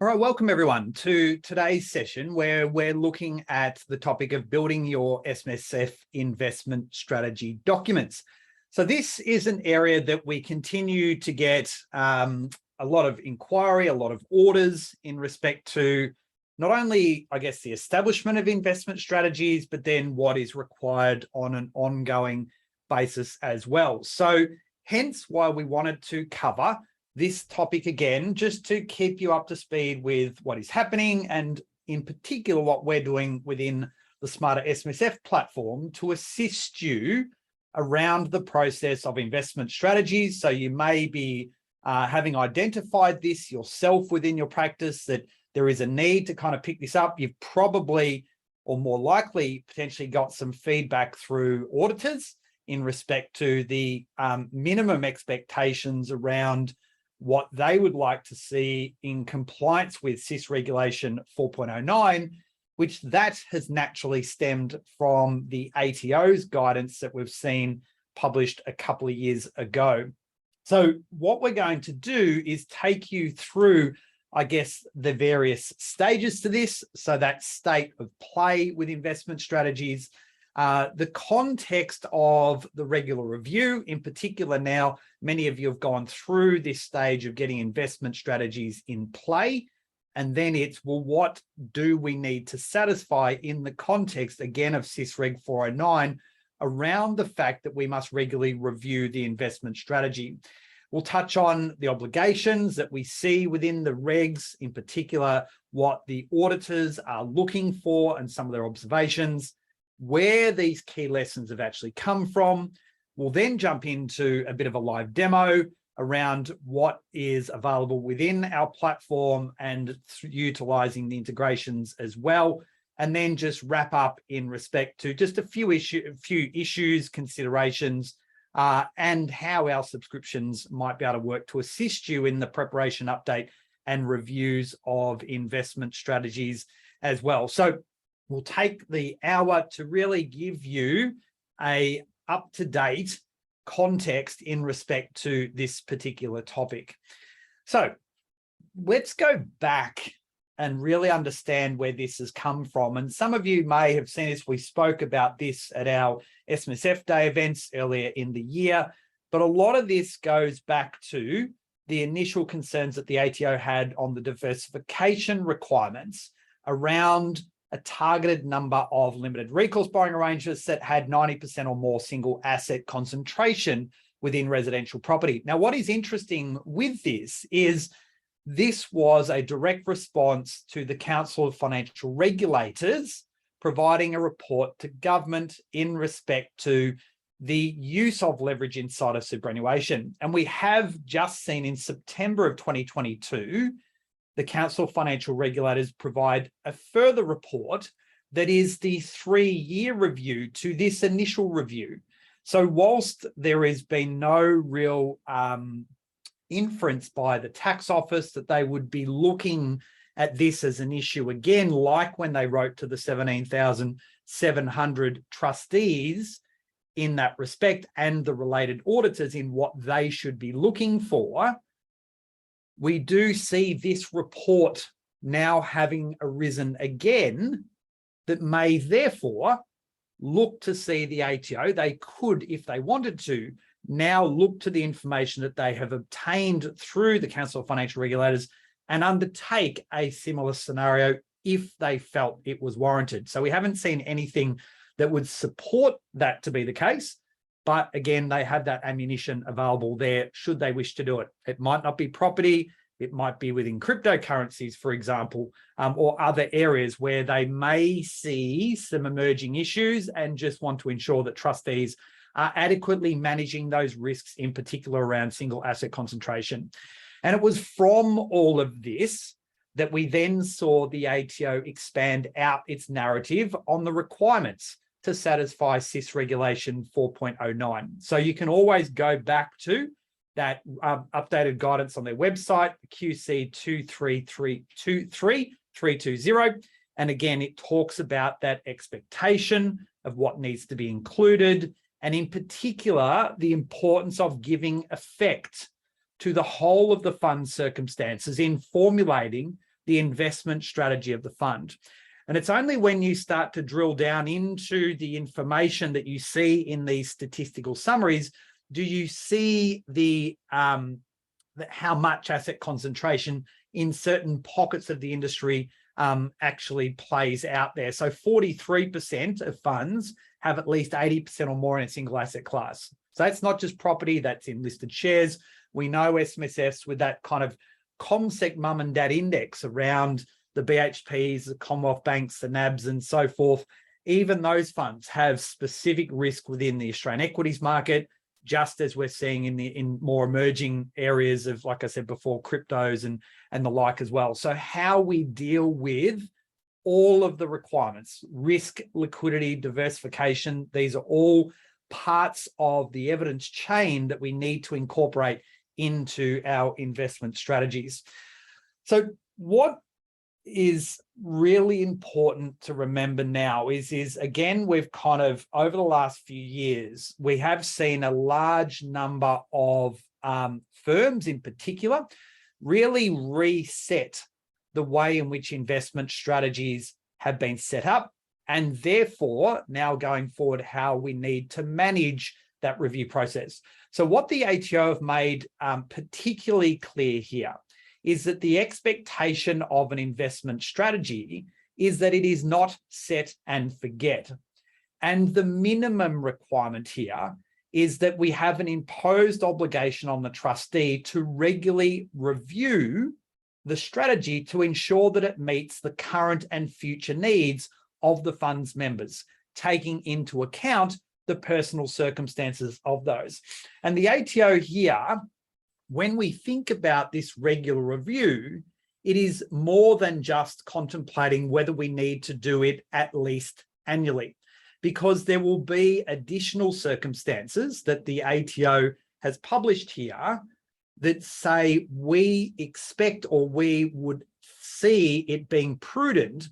All right, welcome everyone to today's session where we're looking at the topic of building your SMSF investment strategy documents. So this is an area that we continue to get a lot of inquiry, a lot of orders in respect to not only, I guess, the establishment of investment strategies, but then what is required on an ongoing basis as well. So hence why we wanted to cover this topic again, just to keep you up to speed with what is happening and in particular what we're doing within the Smarter SMSF platform to assist you around the process of investment strategies. So you may be having identified this yourself within your practice, that there is a need to kind of pick this up. You've probably, or more likely, potentially got some feedback through auditors in respect to the minimum expectations around what they would like to see in compliance with SIS Regulation 4.09, which that has naturally stemmed from the ATO's guidance that we've seen published a couple of years ago. So what we're going to do is take you through, I guess, the various stages to this. So that state of play with investment strategies, the context of the regular review in particular. Now, many of you have gone through this stage of getting investment strategies in play. And then it's, well, what do we need to satisfy in the context, again, of SIS Reg 409 around the fact that we must regularly review the investment strategy. We'll touch on the obligations that we see within the regs, in particular, what the auditors are looking for and some of their observations, where these key lessons have actually come from. We'll then jump into a bit of a live demo around what is available within our platform and utilizing the integrations as well. And then just wrap up in respect to just a few issues, considerations, and how our subscriptions might be able to work to assist you in the preparation, update, and reviews of investment strategies as well. So we'll take the hour to really give you a up-to-date context in respect to this particular topic. So let's go back and really understand where this has come from. And some of you may have seen this. We spoke about this at our SMSF Day events earlier in the year, but a lot of this goes back to the initial concerns that the ATO had on the diversification requirements around a targeted number of limited recourse borrowing arrangements that had 90% or more single asset concentration within residential property. Now, what is interesting with this is this was a direct response to the Council of Financial Regulators providing a report to government in respect to the use of leverage inside of superannuation. And we have just seen in September of 2022, the Council of Financial Regulators provide a further report that is the 3-year review to this initial review. So whilst there has been no real inference by the tax office that they would be looking at this as an issue again, like when they wrote to the 17,700 trustees in that respect and the related auditors in what they should be looking for, we do see this report now having arisen again that may therefore look to see the ATO. They could, if they wanted to, now look to the information that they have obtained through the Council of Financial Regulators and undertake a similar scenario if they felt it was warranted. So we haven't seen anything that would support that to be the case. But again, they have that ammunition available there should they wish to do it. It might not be property, it might be within cryptocurrencies, for example, or other areas where they may see some emerging issues and just want to ensure that trustees are adequately managing those risks, in particular around single asset concentration. And it was from all of this that we then saw the ATO expand out its narrative on the requirements to satisfy SIS Regulation 4.09. So you can always go back to that updated guidance on their website, QC 23323320. And again, it talks about that expectation of what needs to be included, and in particular, the importance of giving effect to the whole of the fund circumstances in formulating the investment strategy of the fund. And it's only when you start to drill down into the information that you see in these statistical summaries, do you see the how much asset concentration in certain pockets of the industry actually plays out there. So 43% of funds have at least 80% or more in a single asset class. So that's not just property, that's in listed shares. We know SMSFs with that kind of ComSec mum and dad index around the BHPs, the Commonwealth Banks, the NABs, and so forth. Even those funds have specific risk within the Australian equities market, just as we're seeing in more emerging areas of, like I said before, cryptos and the like as well. So how we deal with all of the requirements, risk, liquidity, diversification, these are all parts of the evidence chain that we need to incorporate into our investment strategies. So what is really important to remember now is again, we've kind of, over the last few years, we have seen a large number of firms in particular really reset the way in which investment strategies have been set up, and therefore now going forward, how we need to manage that review process. So what the ATO have made particularly clear here is that the expectation of an investment strategy is that it is not set and forget. And the minimum requirement here is that we have an imposed obligation on the trustee to regularly review the strategy to ensure that it meets the current and future needs of the fund's members, taking into account the personal circumstances of those. And the ATO here, when we think about this regular review, it is more than just contemplating whether we need to do it at least annually, because there will be additional circumstances that the ATO has published here that say we expect, or we would see it being prudent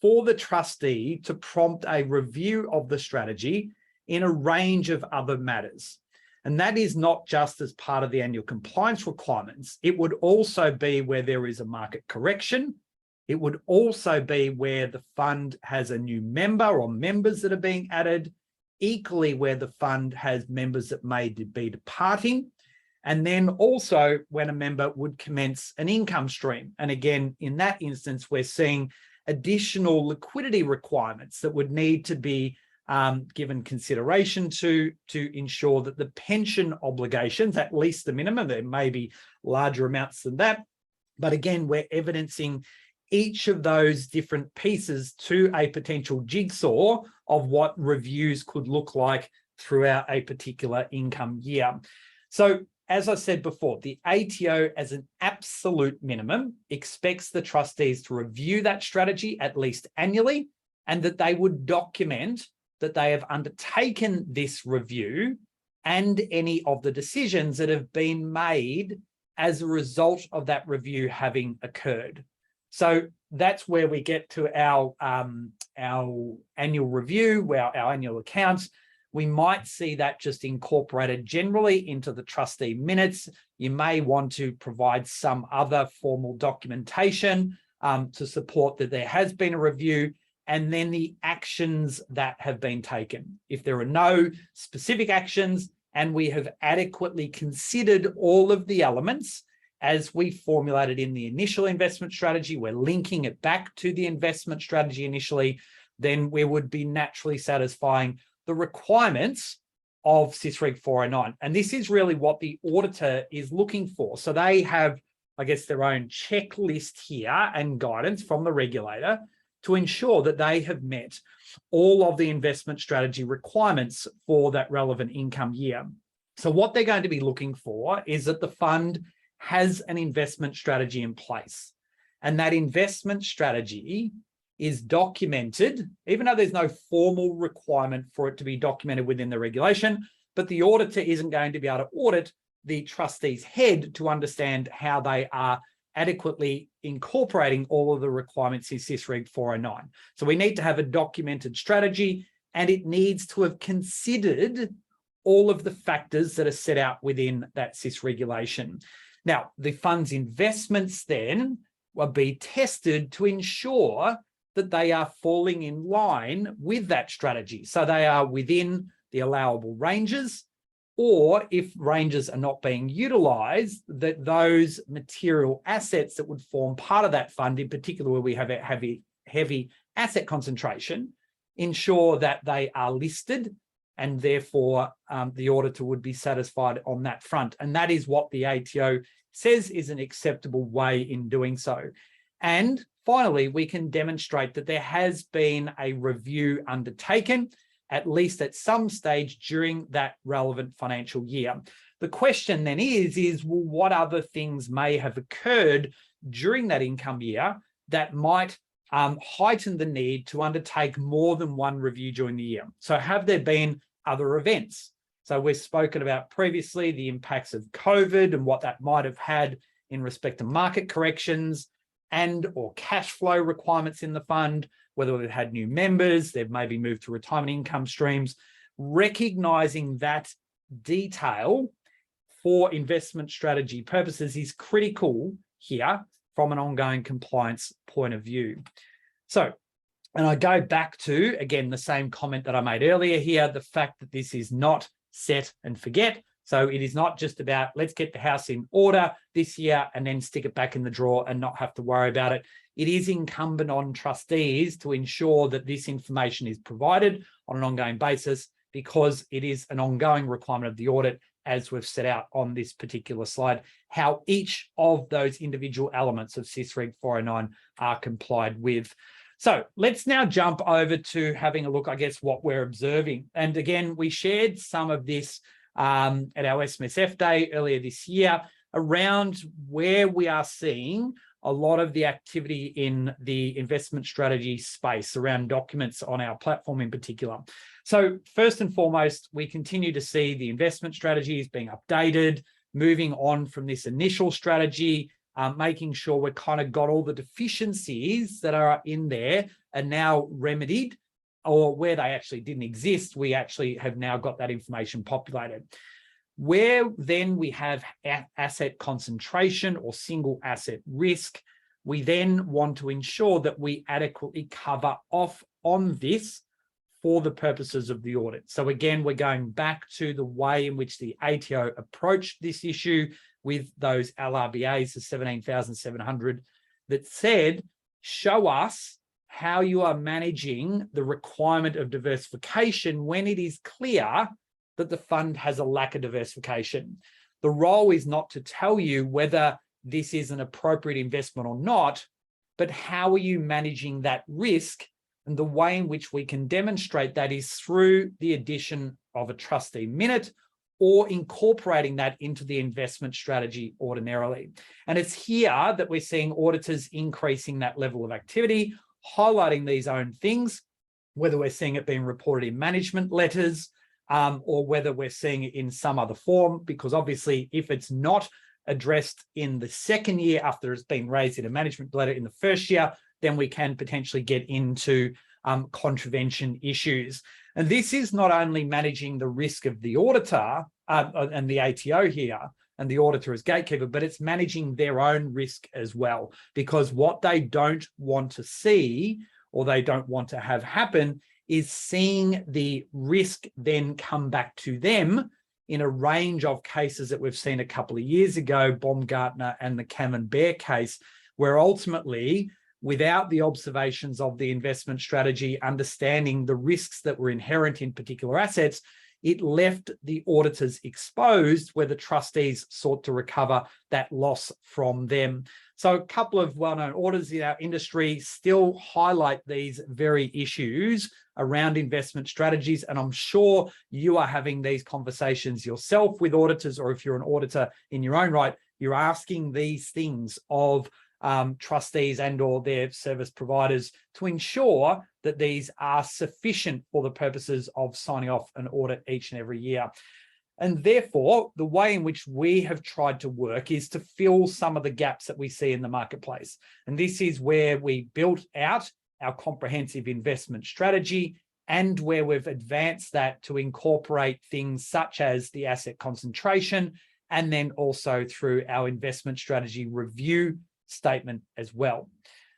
for the trustee to prompt a review of the strategy in a range of other matters. And that is not just as part of the annual compliance requirements. It would also be where there is a market correction. It would also be where the fund has a new member or members that are being added, equally where the fund has members that may be departing, and then also when a member would commence an income stream. And again, in that instance, we're seeing additional liquidity requirements that would need to be given consideration to ensure that the pension obligations, at least the minimum, there may be larger amounts than that. But again, we're evidencing each of those different pieces to a potential jigsaw of what reviews could look like throughout a particular income year. So as I said before, the ATO as an absolute minimum expects the trustees to review that strategy at least annually, and that they would document that they have undertaken this review and any of the decisions that have been made as a result of that review having occurred. So that's where we get to our annual review, our annual accounts. We might see that just incorporated generally into the trustee minutes. You may want to provide some other formal documentation to support that there has been a review, and then the actions that have been taken. If there are no specific actions and we have adequately considered all of the elements as we formulated in the initial investment strategy, we're linking it back to the investment strategy initially, then we would be naturally satisfying the requirements of SIS Reg 409. And this is really what the auditor is looking for. So they have, I guess, their own checklist here and guidance from the regulator to ensure that they have met all of the investment strategy requirements for that relevant income year. So what they're going to be looking for is that the fund has an investment strategy in place, and that investment strategy is documented, even though there's no formal requirement for it to be documented within the regulation, but the auditor isn't going to be able to audit the trustee's head to understand how they are adequately incorporating all of the requirements in SIS Reg 409. So we need to have a documented strategy, and it needs to have considered all of the factors that are set out within that SIS regulation. Now, the fund's investments then will be tested to ensure that they are falling in line with that strategy. So they are within the allowable ranges, or if ranges are not being utilized, that those material assets that would form part of that fund, in particular where we have a heavy asset concentration, ensure that they are listed, and therefore the auditor would be satisfied on that front. And that is what the ATO says is an acceptable way in doing so. And finally, we can demonstrate that there has been a review undertaken, at least at some stage during that relevant financial year. The question then is well, what other things may have occurred during that income year that might heighten the need to undertake more than one review during the year? So have there been other events? So we've spoken about previously the impacts of COVID and what that might have had in respect to market corrections and or cash flow requirements in the fund, whether we've had new members, they've maybe moved to retirement income streams. Recognizing that detail for investment strategy purposes is critical here from an ongoing compliance point of view. So, and I go back to, again, the same comment that I made earlier here, the fact that this is not set and forget. So it is not just about, let's get the house in order this year and then stick it back in the drawer and not have to worry about it. It is incumbent on trustees to ensure that this information is provided on an ongoing basis, because it is an ongoing requirement of the audit, as we've set out on this particular slide, how each of those individual elements of SIS Reg 409 are complied with. So let's now jump over to having a look, I guess, what we're observing. And again, we shared some of this at our SMSF day earlier this year around where we are seeing a lot of the activity in the investment strategy space around documents on our platform in particular. So first and foremost, we continue to see the investment strategies being updated, moving on from this initial strategy, making sure we've kind of got all the deficiencies that are in there are now remedied, or where they actually didn't exist, we actually have now got that information populated. Where then we have asset concentration or single asset risk, we then want to ensure that we adequately cover off on this for the purposes of the audit. So again, we're going back to the way in which the ATO approached this issue with those LRBAs, the 17,700, that said, show us how you are managing the requirement of diversification when it is clear that the fund has a lack of diversification. The role is not to tell you whether this is an appropriate investment or not, but how are you managing that risk? And the way in which we can demonstrate that is through the addition of a trustee minute or incorporating that into the investment strategy ordinarily. And it's here that we're seeing auditors increasing that level of activity, highlighting these own things, whether we're seeing it being reported in management letters or whether we're seeing it in some other form, because obviously if it's not addressed in the second year after it's been raised in a management letter in the first year, then we can potentially get into contravention issues. And this is not only managing the risk of the auditor and the ATO here, and the auditor as gatekeeper, but it's managing their own risk as well, because what they don't want to see or they don't want to have happen is seeing the risk then come back to them in a range of cases that we've seen a couple of years ago, Baumgartner and the Camembert case, where ultimately, without the observations of the investment strategy, understanding the risks that were inherent in particular assets, it left the auditors exposed, where the trustees sought to recover that loss from them. So a couple of well-known auditors in our industry still highlight these very issues around investment strategies. And I'm sure you are having these conversations yourself with auditors, or if you're an auditor in your own right, you're asking these things of trustees and or their service providers to ensure that these are sufficient for the purposes of signing off an audit each and every year. And therefore, the way in which we have tried to work is to fill some of the gaps that we see in the marketplace. And this is where we built out our comprehensive investment strategy and where we've advanced that to incorporate things such as the asset concentration, and then also through our investment strategy review statement as well.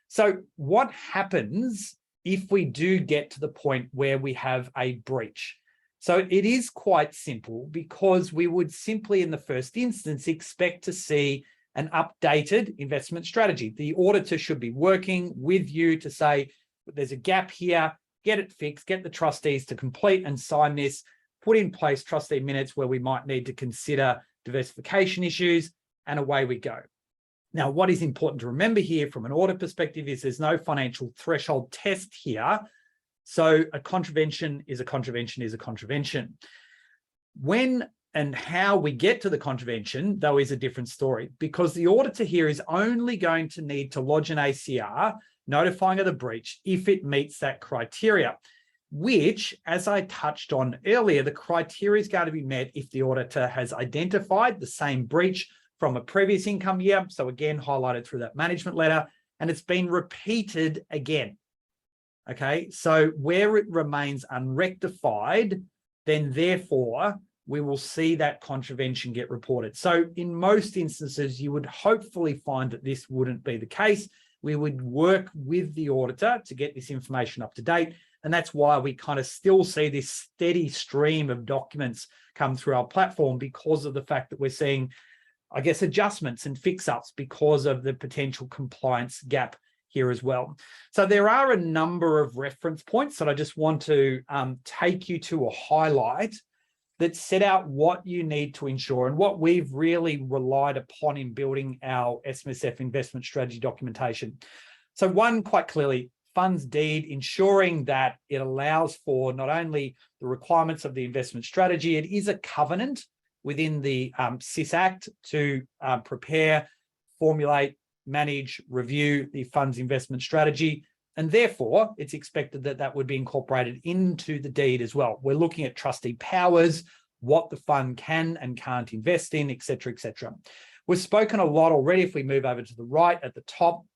So what happens if we do get to the point where we have a breach? So it is quite simple, because we would simply in the first instance expect to see an updated investment strategy. The auditor should be working with you to say, there's a gap here, get it fixed, get the trustees to complete and sign this, put in place trustee minutes where we might need to consider diversification issues, and away we go. Now, what is important to remember here from an audit perspective is there's no financial threshold test here. So a contravention is a contravention is a contravention. When and how we get to the contravention, though, is a different story, because the auditor here is only going to need to lodge an ACR notifying of the breach if it meets that criteria, which, as I touched on earlier, the criteria is going to be met if the auditor has identified the same breach from a previous income year. So again, highlighted through that management letter, and it's been repeated again. Okay, so where it remains unrectified, then therefore we will see that contravention get reported. So in most instances, you would hopefully find that this wouldn't be the case. We would work with the auditor to get this information up to date. And that's why we kind of still see this steady stream of documents come through our platform, because of the fact that we're seeing, I guess, adjustments and fix-ups because of the potential compliance gap here as well. So there are a number of reference points that I just want to take you to a highlight that set out what you need to ensure and what we've really relied upon in building our SMSF investment strategy documentation. So one, quite clearly, funds deed, ensuring that it allows for not only the requirements of the investment strategy, it is a covenant within the SIS Act to prepare, formulate, manage, review the fund's investment strategy. And therefore, it's expected that that would be incorporated into the deed as well. We're looking at trustee powers, what the fund can and can't invest in, et cetera, et cetera. We've spoken a lot already, if we move over to the right at the top,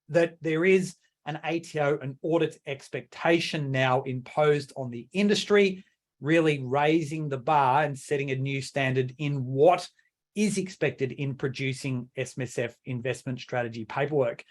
that there is an ATO, an audit expectation now imposed on the industry, really raising the bar and setting a new standard in what is expected in producing SMSF investment strategy paperwork.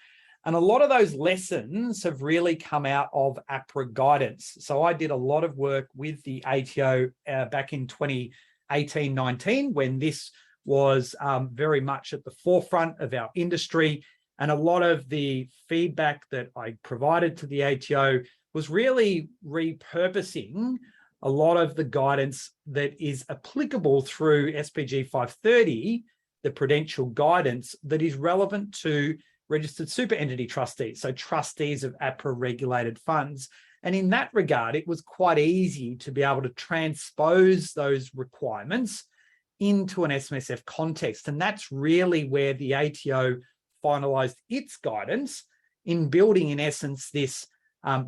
And a lot of those lessons have really come out of APRA guidance. So I did a lot of work with the ATO back in 2018-19, when this was very much at the forefront of our industry. And a lot of the feedback that I provided to the ATO was really repurposing a lot of the guidance that is applicable through SPG 530, the prudential guidance that is relevant to registered super entity trustees, so trustees of APRA regulated funds. And in that regard, it was quite easy to be able to transpose those requirements into an SMSF context. And that's really where the ATO finalised its guidance in building, in essence, this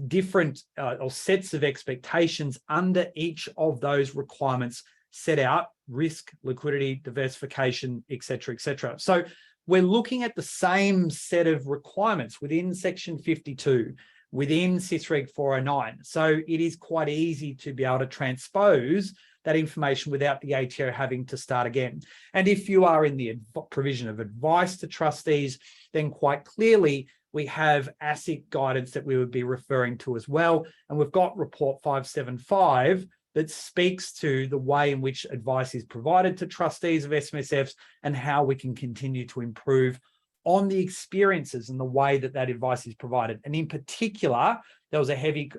different or sets of expectations under each of those requirements set out: risk, liquidity, diversification, et cetera, et cetera. So we're looking at the same set of requirements within Section 52, within SIS Reg 409. So it is quite easy to be able to transpose that information without the ATO having to start again. And if you are in the provision of advice to trustees, then quite clearly we have ASIC guidance that we would be referring to as well. And we've got Report 575 that speaks to the way in which advice is provided to trustees of SMSFs and how we can continue to improve on the experiences and the way that that advice is provided. And in particular, there was a heavy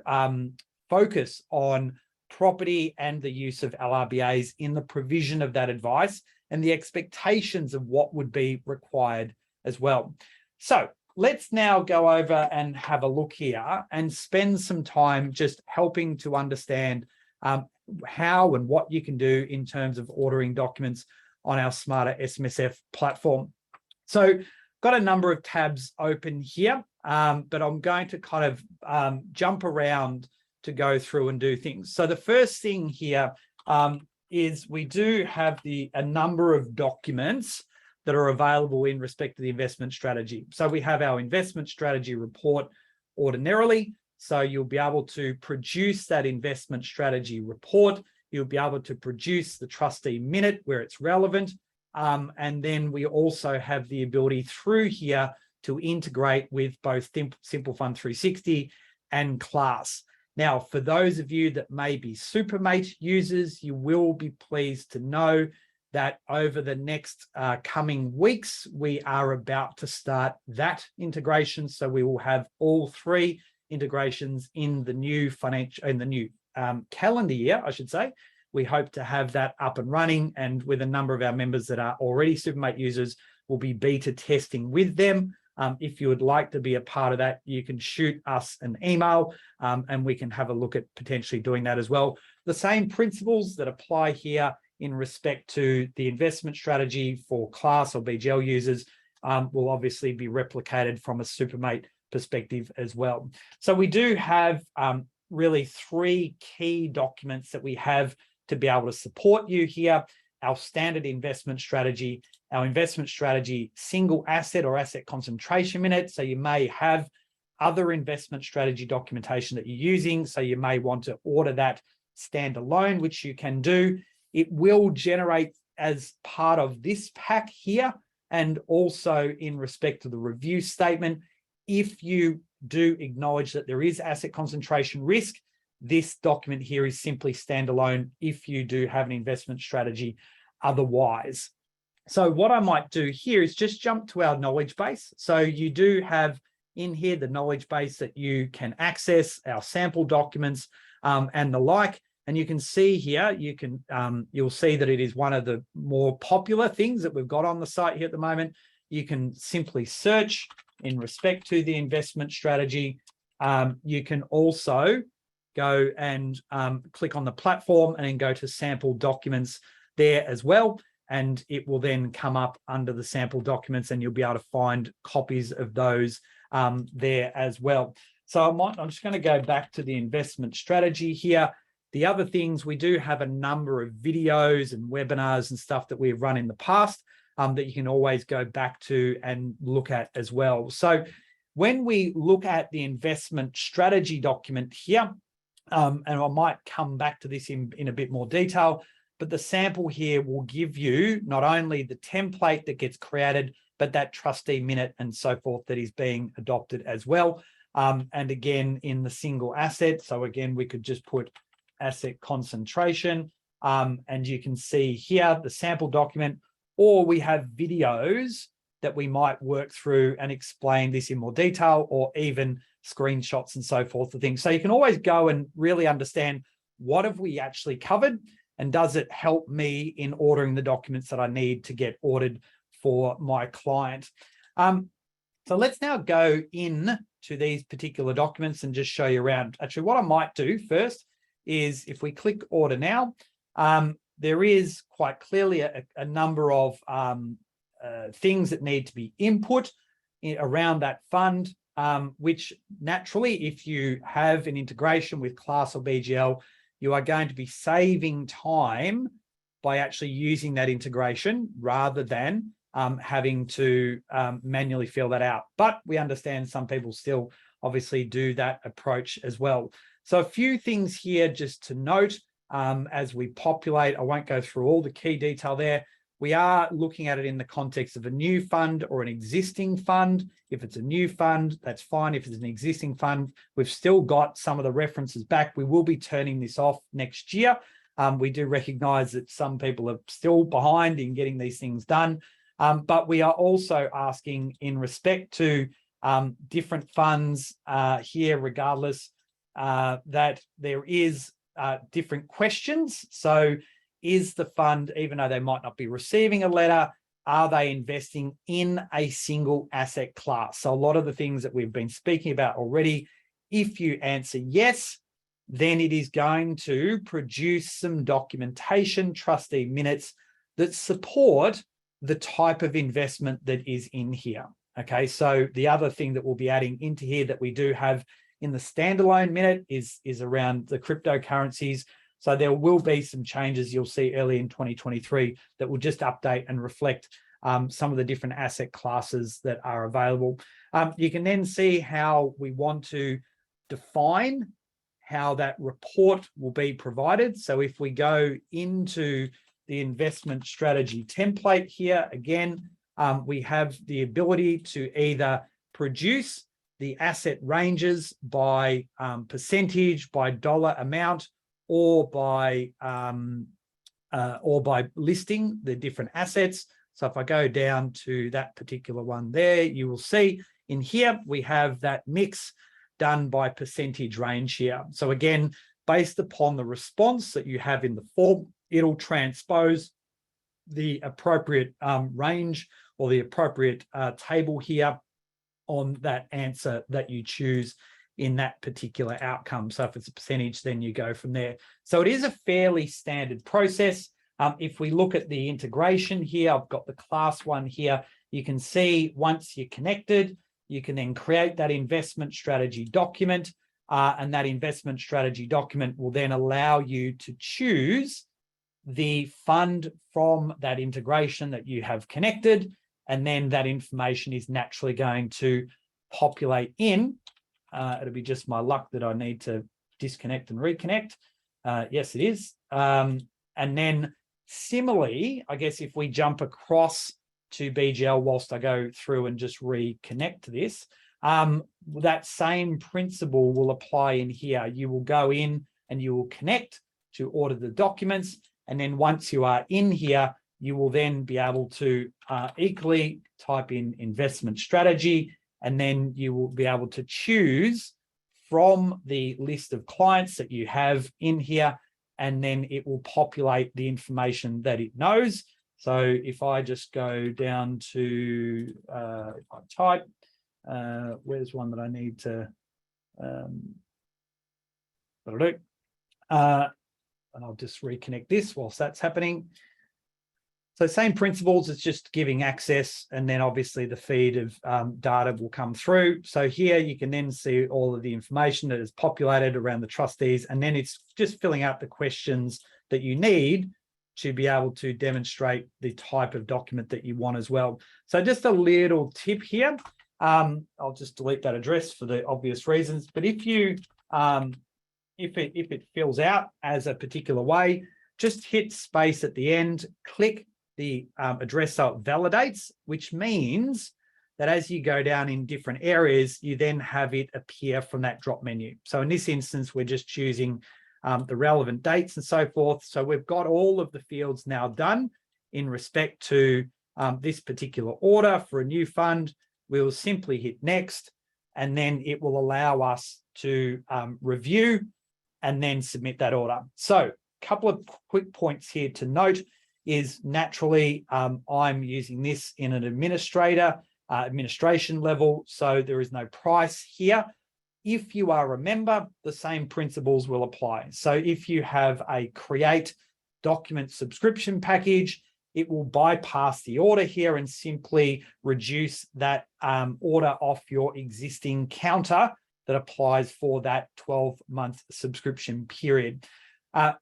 focus on property and the use of LRBAs in the provision of that advice and the expectations of what would be required as well. So let's now go over and have a look here and spend some time just helping to understand how and what you can do in terms of ordering documents on our Smarter SMSF platform. So got a number of tabs open here, but I'm going to kind of jump around to go through and do things. So the first thing here is we do have a number of documents that are available in respect to the investment strategy. So we have our investment strategy report ordinarily. So you'll be able to produce that investment strategy report. You'll be able to produce the trustee minute where it's relevant. And then we also have the ability through here to integrate with both Simple Fund 360 and Class. Now, for those of you that may be Supermate users, you will be pleased to know that over the next coming weeks, we are about to start that integration. So we will have all three integrations in the new calendar year, I should say. We hope to have that up and running, and with a number of our members that are already Supermate users, we'll be beta testing with them. If you would like to be a part of that, you can shoot us an email and we can have a look at potentially doing that as well. The same principles that apply here in respect to the investment strategy for Class or BGL users will obviously be replicated from a Supermate perspective as well. So we do have really three key documents that we have to be able to support you here: our standard investment strategy, our investment strategy single asset or asset concentration minute. So you may have other investment strategy documentation that you're using, so you may want to order that standalone, which you can do. It will generate as part of this pack here, and also in respect to the review statement. If you do acknowledge that there is asset concentration risk, this document here is simply standalone if you do have an investment strategy otherwise. So what I might do here is just jump to our knowledge base. So you do have in here the knowledge base that you can access, our sample documents and the like. And you can see here, you'll see that it is one of the more popular things that we've got on the site here at the moment. You can simply search in respect to the investment strategy. You can also go and click on the platform and then go to sample documents there as well. And it will then come up under the sample documents, and you'll be able to find copies of those there as well. So I'm just going to go back to the investment strategy here. The other things, we do have a number of videos and webinars and stuff that we've run in the past that you can always go back to and look at as well. So when we look at the investment strategy document here, and I might come back to this in a bit more detail, but the sample here will give you not only the template that gets created, but that trustee minute and so forth that is being adopted as well. And again, in the single asset. So again, we could just put asset concentration, and you can see here the sample document, or we have videos that we might work through and explain this in more detail, or even screenshots and so forth of things. So you can always go and really understand what have we actually covered, and does it help me in ordering the documents that I need to get ordered for my client. So let's now go in to these particular documents and just show you around. Actually, what I might do first is if we click order now, there is quite clearly a number of things that need to be input around that fund, which naturally, if you have an integration with Class or BGL, you are going to be saving time by actually using that integration rather than having to manually fill that out. But we understand some people still obviously do that approach as well. So a few things here just to note as we populate. I won't go through all the key detail there. We are looking at it in the context of a new fund or an existing fund. If it's a new fund, that's fine. If it's an existing fund, we've still got some of the references back. We will be turning this off next year. We do recognize that some people are still behind in getting these things done. But we are also asking in respect to different funds here, regardless, that there is different questions. So is the fund, even though they might not be receiving a letter, are they investing in a single asset class? So a lot of the things that we've been speaking about already, if you answer yes, then it is going to produce some documentation, trustee minutes that support the type of investment that is in here. Okay, so the other thing that we'll be adding into here that we do have in the standalone minute is around the cryptocurrencies. So there will be some changes you'll see early in 2023 that will just update and reflect some of the different asset classes that are available. You can then see how we want to define how that report will be provided. So if we go into the investment strategy template here, again, we have the ability to either produce the asset ranges by percentage, by dollar amount, or by listing the different assets. So if I go down to that particular one there, you will see in here, we have that mix done by percentage range here. So again, based upon the response that you have in the form, it'll transpose the appropriate range or the appropriate table here on that answer that you choose in that particular outcome. So if it's a percentage, then you go from there. So it is a fairly standard process. If we look at the integration here, I've got the class one here. You can see once you're connected, you can then create that investment strategy document, and that investment strategy document will then allow you to choose the fund from that integration that you have connected, and then that information is naturally going to populate in. It'll be just my luck that I need to disconnect and reconnect. Yes, it is. And then similarly, I guess if we jump across to BGL whilst I go through and just reconnect to this, that same principle will apply in here. You will go in and you will connect to order the documents. And then once you are in here, you will then be able to equally type in investment strategy, and then you will be able to choose from the list of clients that you have in here, and then it will populate the information that it knows. So if I just go down to, if I type, where's one that I need to, that'll do. And I'll just reconnect this whilst that's happening. So same principles, it's just giving access, and then obviously the feed of data will come through. So here you can then see all of the information that is populated around the trustees, and then it's just filling out the questions that you need to be able to demonstrate the type of document that you want as well. So just a little tip here. I'll just delete that address for the obvious reasons, but if you if it fills out as a particular way, just hit space at the end, click the address so it validates, which means that as you go down in different areas, you then have it appear from that drop menu. So in this instance, we're just choosing the relevant dates and so forth. So we've got all of the fields now done in respect to this particular order for a new fund. We'll simply hit next, and then it will allow us to review and then submit that order. So a couple of quick points here to note is naturally I'm using this in an administration level, so there is no price here. If you are a member, the same principles will apply. So if you have a create document subscription package, it will bypass the order here and simply reduce that order off your existing counter that applies for that 12-month subscription period.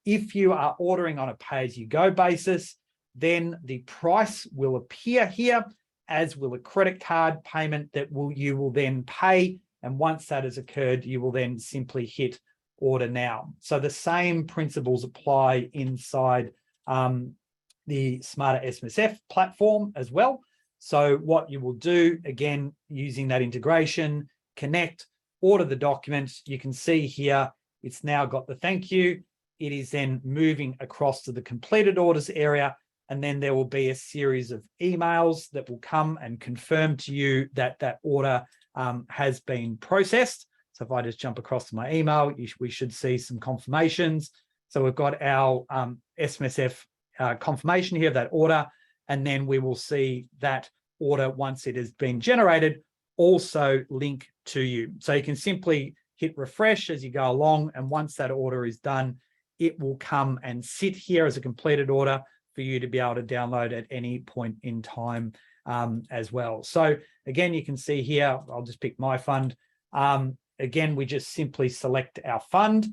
If you are ordering on a pay-as-you-go basis, then the price will appear here, as will a credit card payment that you will then pay. And once that has occurred, you will then simply hit order now. So the same principles apply inside the Smarter SMSF platform as well. So what you will do, again, using that integration, connect, order the documents. You can see here, it's now got the thank you. It is then moving across to the completed orders area, and then there will be a series of emails that will come and confirm to you that that order has been processed. So if I just jump across to my email, we should see some confirmations. So we've got our SMSF confirmation here of that order, and then we will see that order, once it has been generated, also link to you. So you can simply hit refresh as you go along, and once that order is done, it will come and sit here as a completed order for you to be able to download at any point in time as well. So again, you can see here, I'll just pick my fund. Again, we just simply select our fund,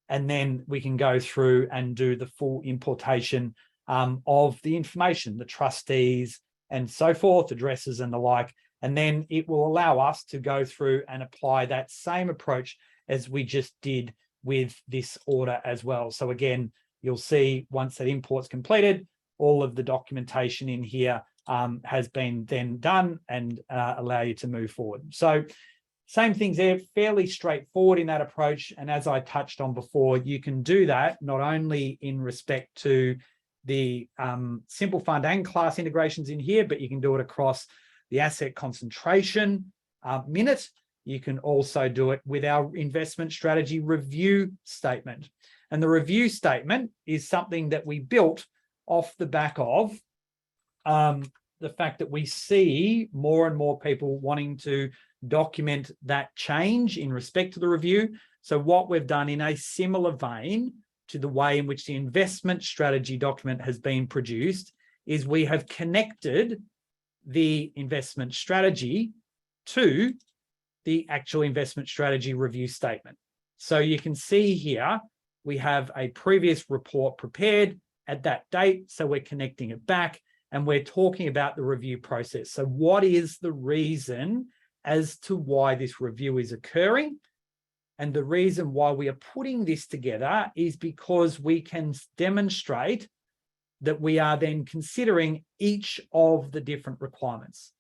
and then we can go through and do the full importation of the information, the trustees and so forth, addresses and the like. And then it will allow us to go through and apply that same approach as we just did with this order as well. So again, you'll see once that import's completed, all of the documentation in here has been then done and allow you to move forward. So same things there, fairly straightforward in that approach. And as I touched on before, you can do that not only in respect to the simple fund and class integrations in here, but you can do it across the asset concentration minute. You can also do it with our investment strategy review statement. And the review statement is something that we built off the back of the fact that we see more and more people wanting to document that change in respect to the review. So what we've done in a similar vein to the way in which the investment strategy document has been produced is we have connected the investment strategy to the actual investment strategy review statement. So you can see here, we have a previous report prepared at that date. So we're connecting it back and we're talking about the review process. So what is the reason as to why this review is occurring? And the reason why we are putting this together is because we can demonstrate that we are then considering each of the different requirements.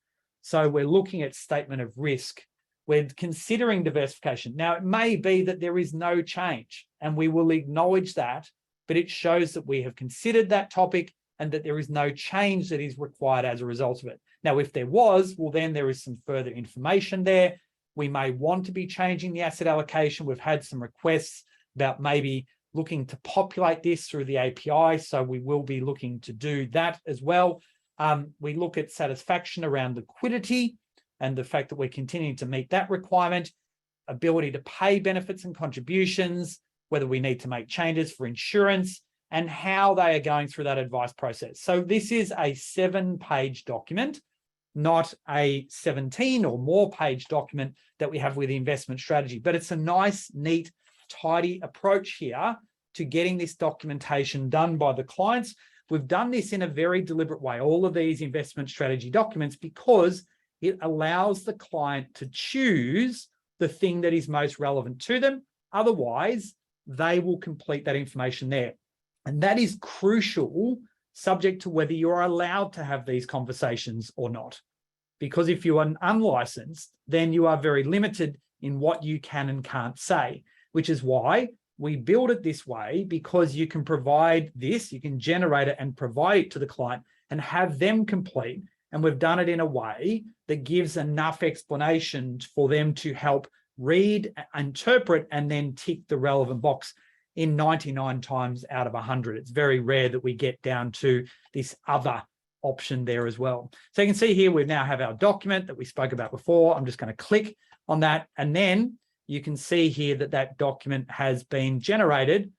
So we're looking at statement of risk. We're considering diversification. Now, it may be that there is no change, and we will acknowledge that, but it shows that we have considered that topic and that there is no change that is required as a result of it. Now, if there was, well, then there is some further information there. We may want to be changing the asset allocation. We've had some requests about maybe looking to populate this through the API, so we will be looking to do that as well. We look at satisfaction around liquidity and the fact that we're continuing to meet that requirement, ability to pay benefits and contributions, whether we need to make changes for insurance, and how they are going through that advice process. So this is a 7-page document, not a 17 or more page document that we have with the investment strategy, but it's a nice, neat, tidy approach here to getting this documentation done by the clients. We've done this in a very deliberate way, all of these investment strategy documents, because it allows the client to choose the thing that is most relevant to them. Otherwise, they will complete that information there. And that is crucial, subject to whether you're allowed to have these conversations or not. Because if you are unlicensed, then you are very limited in what you can and can't say, which is why we build it this way, because you can provide this, you can generate it and provide it to the client and have them complete. And we've done it in a way that gives enough explanation for them to help read, interpret, and then tick the relevant box in 99 times out of 100. It's very rare that we get down to this other option there as well. So you can see here, we now have our document that we spoke about before. I'm just going to click on that. And then you can see here that that document has been generated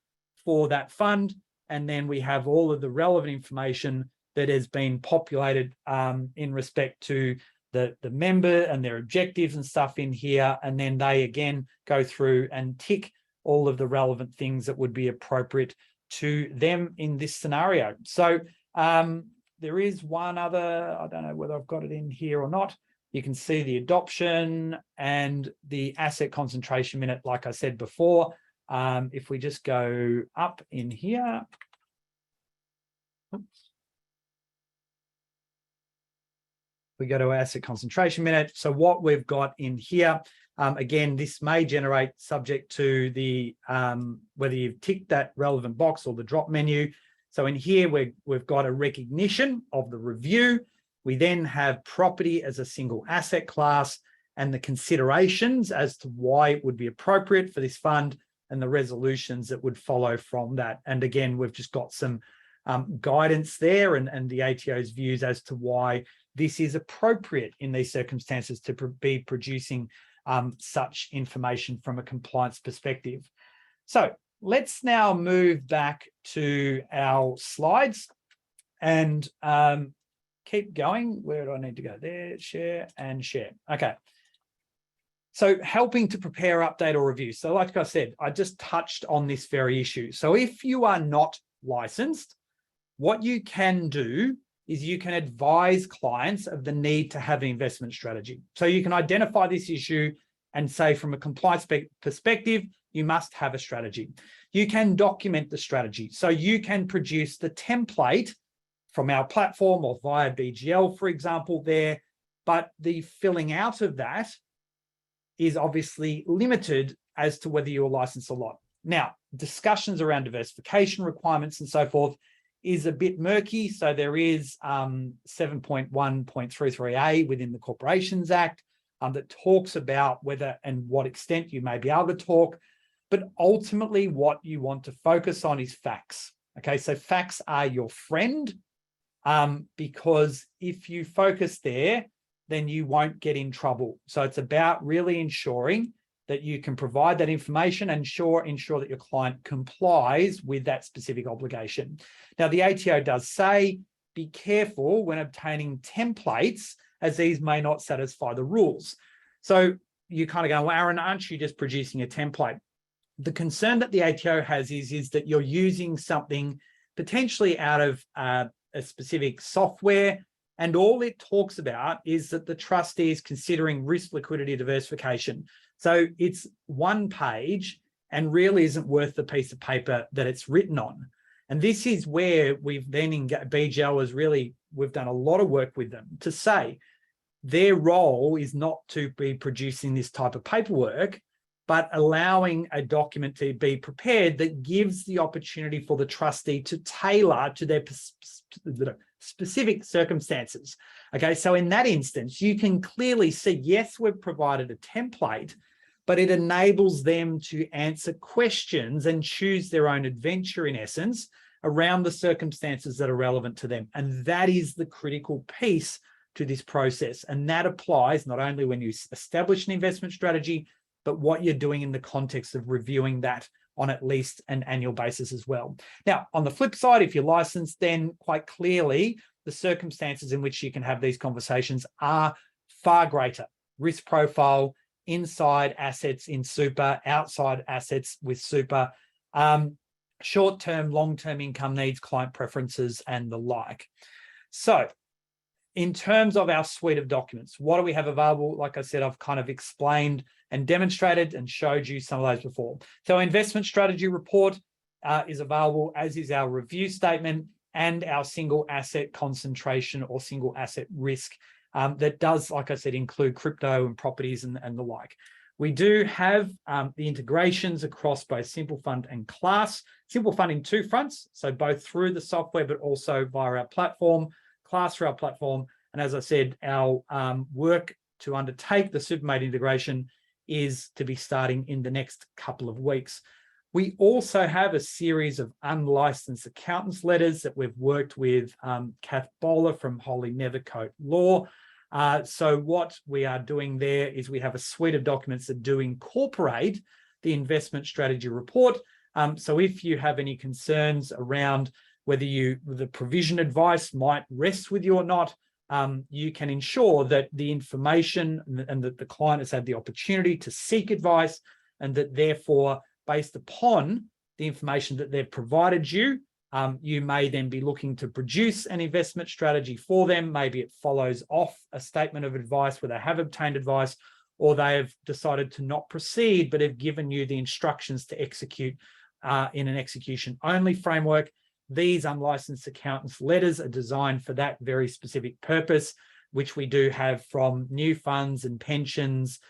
for that fund. And then we have all of the relevant information that has been populated in respect to the member and their objectives and stuff in here. And then they again go through and tick all of the relevant things that would be appropriate to them in this scenario. So there is one other, I don't know whether I've got it in here or not. You can see the adoption and the asset concentration minute, like I said before. If we just go up in here. Oops. We go to asset concentration minute. So what we've got in here, again, this may generate subject to the whether you've ticked that relevant box or the drop menu. So in here, we've got a recognition of the review. We then have property as a single asset class and the considerations as to why it would be appropriate for this fund and the resolutions that would follow from that. And again, we've just got some guidance there and the ATO's views as to why this is appropriate in these circumstances to be producing such information from a compliance perspective. So let's now move back to our slides and keep going. Where do I need to go? There, share and share. Okay. So helping to prepare, update or review. So like I said, I just touched on this very issue. So if you are not licensed, what you can do is you can advise clients of the need to have an investment strategy. So you can identify this issue and say from a compliance perspective, you must have a strategy. You can document the strategy. So you can produce the template from our platform or via BGL, for example, there. But the filling out of that is obviously limited as to whether you're licensed or not. Now, discussions around diversification requirements and so forth is a bit murky. So there is 7.1.33A within the Corporations Act that talks about whether and what extent you may be able to talk. But ultimately, what you want to focus on is facts. Okay, so facts are your friend, because if you focus there, then you won't get in trouble. So it's about really ensuring that you can provide that information and ensure that your client complies with that specific obligation. Now, the ATO does say, be careful when obtaining templates, as these may not satisfy the rules. So you kind of go, well, Aaron, aren't you just producing a template? The concern that the ATO has is that you're using something potentially out of a specific software, and all it talks about is that the trustee is considering risk, liquidity, diversification. So it's one page and really isn't worth the piece of paper that it's written on. And this is where we've then in BGL is really, we've done a lot of work with them to say their role is not to be producing this type of paperwork, but allowing a document to be prepared that gives the opportunity for the trustee to tailor to their specific circumstances. Okay, so in that instance, you can clearly see, yes, we've provided a template, but it enables them to answer questions and choose their own adventure, in essence, around the circumstances that are relevant to them. And that is the critical piece to this process. And that applies not only when you establish an investment strategy, but what you're doing in the context of reviewing that on at least an annual basis as well. Now, on the flip side, if you're licensed, then quite clearly the circumstances in which you can have these conversations are far greater. Risk profile, inside assets in super, outside assets with super, short-term, long-term income needs, client preferences, and the like. So in terms of our suite of documents, what do we have available? Like I said, I've kind of explained and demonstrated and showed you some of those before. So investment strategy report is available, as is our review statement and our single asset concentration or single asset risk that does, like I said, include crypto and properties and the like. We do have the integrations across both Simple Fund and Class. Simple Fund in two fronts, so both through the software, but also via our platform, Class through our platform. And as I said, our work to undertake the Supermate integration is to be starting in the next couple of weeks. We also have a series of unlicensed accountants letters that we've worked with Kath Bowler from Holy Nethercote Law. So what we are doing there is we have a suite of documents that do incorporate the investment strategy report. So if you have any concerns around whether the provision advice might rest with you or not, you can ensure that the information and that the client has had the opportunity to seek advice, and that therefore, based upon the information that they've provided you, you may then be looking to produce an investment strategy for them. Maybe it follows off a statement of advice where they have obtained advice, or they have decided to not proceed, but have given you the instructions to execute in an execution-only framework. These unlicensed accountants letters are designed for that very specific purpose, which we do have from new funds and pensions,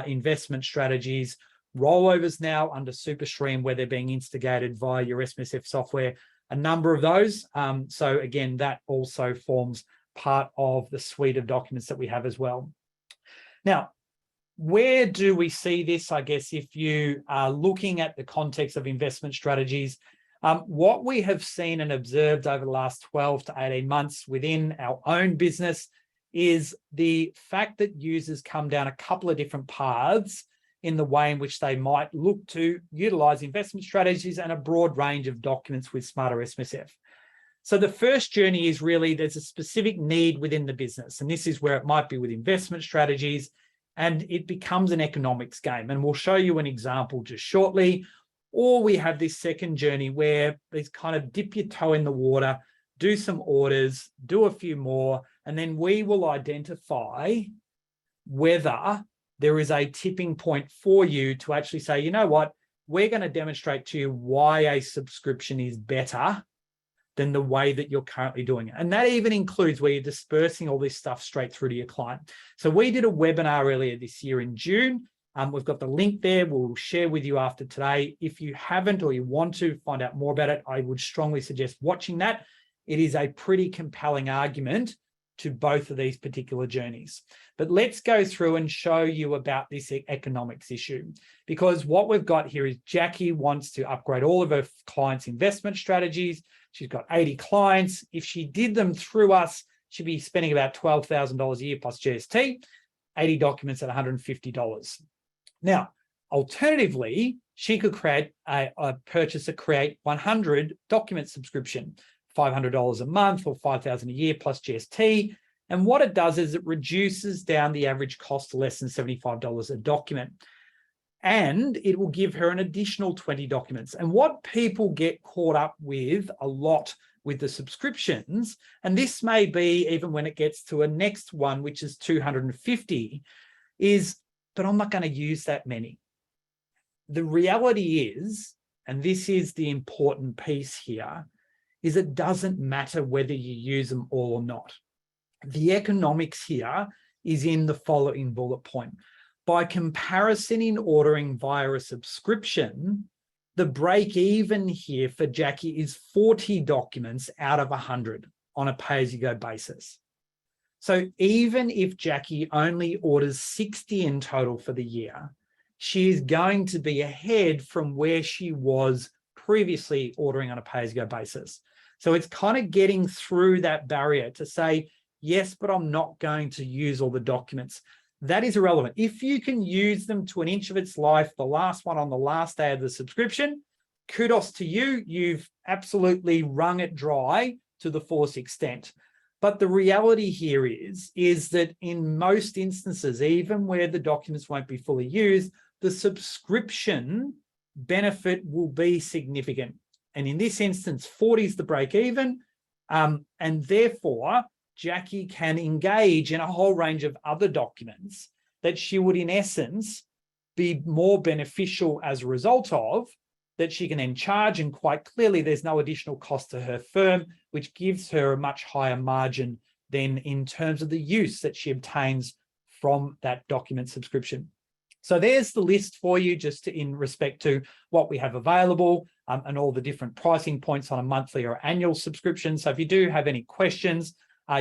investment strategies, rollovers now under SuperStream, where they're being instigated via your SMSF software, a number of those. So again, that also forms part of the suite of documents that we have as well. Now, where do we see this? I guess if you are looking at the context of investment strategies, what we have seen and observed over the last 12 to 18 months within our own business is the fact that users come down a couple of different paths in the way in which they might look to utilize investment strategies and a broad range of documents with Smarter SMSF. So the first journey is really there's a specific need within the business, and this is where it might be with investment strategies, and it becomes an economics game. And we'll show you an example just shortly. Or we have this second journey where there's kind of dip your toe in the water, do some orders, do a few more, and then we will identify whether there is a tipping point for you to actually say, you know what, we're going to demonstrate to you why a subscription is better than the way that you're currently doing it. And that even includes where you're dispersing all this stuff straight through to your client. So we did a webinar earlier this year in June. We've got the link there. We'll share with you after today. If you haven't or you want to find out more about it, I would strongly suggest watching that. It is a pretty compelling argument to both of these particular journeys. But let's go through and show you about this economics issue, because what we've got here is Jackie wants to upgrade all of her clients' investment strategies. She's got 80 clients. If she did them through us, she'd be spending about $12,000 a year plus GST, 80 documents at $150. Now, alternatively, she could create purchase a Create 100 document subscription, $500 a month or $5,000 a year plus GST. And what it does is it reduces down the average cost to less than $75 a document. And it will give her an additional 20 documents. And what people get caught up with a lot with the subscriptions, and this may be even when it gets to a next one, which is 250, is, but I'm not going to use that many. The reality is, and this is the important piece here, is it doesn't matter whether you use them all or not. The economics here is in the following bullet point. By comparison in ordering via a subscription, the break even here for Jackie is 40 documents out of 100 on a pay-as-you-go basis. So even if Jackie only orders 60 in total for the year, she is going to be ahead from where she was previously ordering on a pay-as-you-go basis. So it's kind of getting through that barrier to say, yes, but I'm not going to use all the documents. That is irrelevant. If you can use them to an inch of its life, the last one on the last day of the subscription, kudos to you. You've absolutely wrung it dry to the fullest extent. But the reality here is that in most instances, even where the documents won't be fully used, the subscription benefit will be significant. And in this instance, 40 is the break even. And therefore, Jackie can engage in a whole range of other documents that she would, in essence, be more beneficial as a result of, that she can then charge. And quite clearly, there's no additional cost to her firm, which gives her a much higher margin than in terms of the use that she obtains from that document subscription. So there's the list for you, just in respect to what we have available and all the different pricing points on a monthly or annual subscription. So if you do have any questions,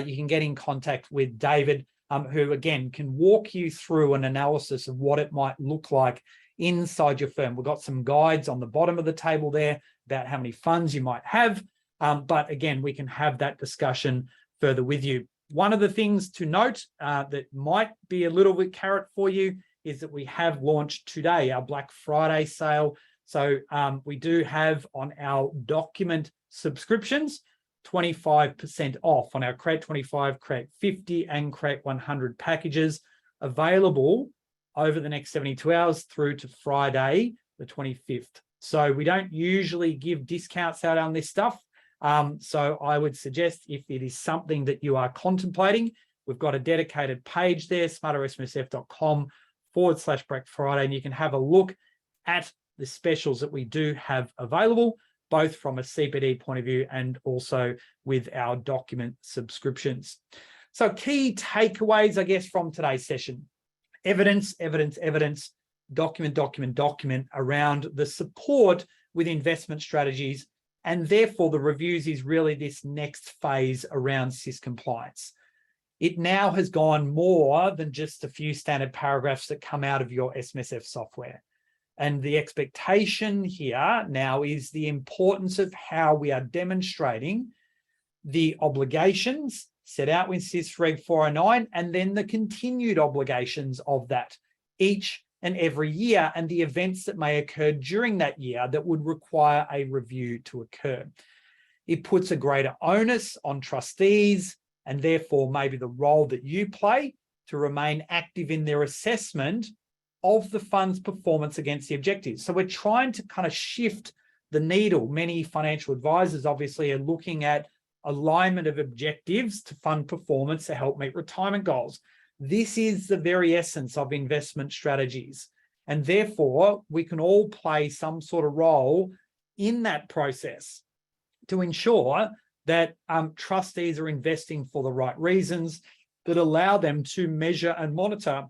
you can get in contact with David, who again can walk you through an analysis of what it might look like inside your firm. We've got some guides on the bottom of the table there about how many funds you might have. But again, we can have that discussion further with you. One of the things to note that might be a little bit carrot for you is that we have launched today our Black Friday sale. So we do have on our document subscriptions, 25% off on our Create 25, Create 50 and Create 100 packages available over the next 72 hours through to Friday, the 25th. So we don't usually give discounts out on this stuff. So I would suggest if it is something that you are contemplating, we've got a dedicated page there, smartersmsf.com/Black Friday, and you can have a look at the specials that we do have available, both from a CPD point of view and also with our document subscriptions. So key takeaways, I guess, from today's session: evidence, evidence, evidence, document, document, document around the support with investment strategies. And therefore the reviews is really this next phase around SIS compliance. It now has gone more than just a few standard paragraphs that come out of your SMSF software. And the expectation here now is the importance of how we are demonstrating the obligations set out with SIS Reg 409 and then the continued obligations of that each and every year, and the events that may occur during that year that would require a review to occur. It puts a greater onus on trustees and therefore maybe the role that you play to remain active in their assessment of the fund's performance against the objectives. So we're trying to kind of shift the needle. Many financial advisors obviously are looking at alignment of objectives to fund performance to help meet retirement goals. This is the very essence of investment strategies. And therefore, we can all play some sort of role in that process to ensure that trustees are investing for the right reasons that allow them to measure and monitor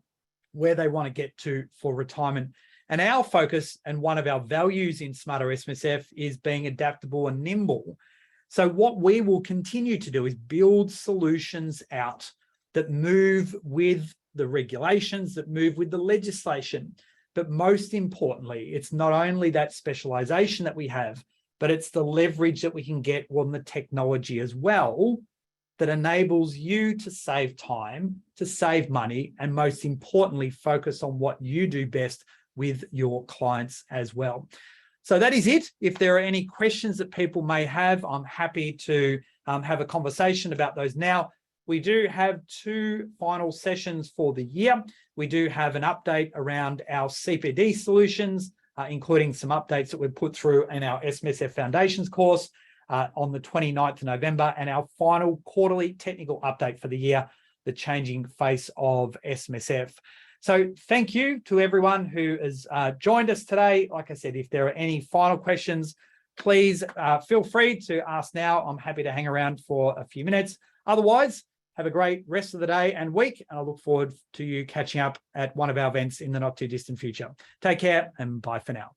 where they want to get to for retirement. And our focus and one of our values in Smarter SMSF is being adaptable and nimble. So what we will continue to do is build solutions out that move with the regulations, that move with the legislation. But most importantly, it's not only that specialization that we have, but it's the leverage that we can get on the technology as well that enables you to save time, to save money, and most importantly, focus on what you do best with your clients as well. So that is it. If there are any questions that people may have, I'm happy to have a conversation about those now. We do have 2 final sessions for the year. We do have an update around our CPD solutions, including some updates that we've put through in our SMSF Foundations course on the 29th of November, and our final quarterly technical update for the year, the changing face of SMSF. So thank you to everyone who has joined us today. Like I said, if there are any final questions, please feel free to ask now. I'm happy to hang around for a few minutes. Otherwise, have a great rest of the day and week, and I look forward to you catching up at one of our events in the not too distant future. Take care and bye for now.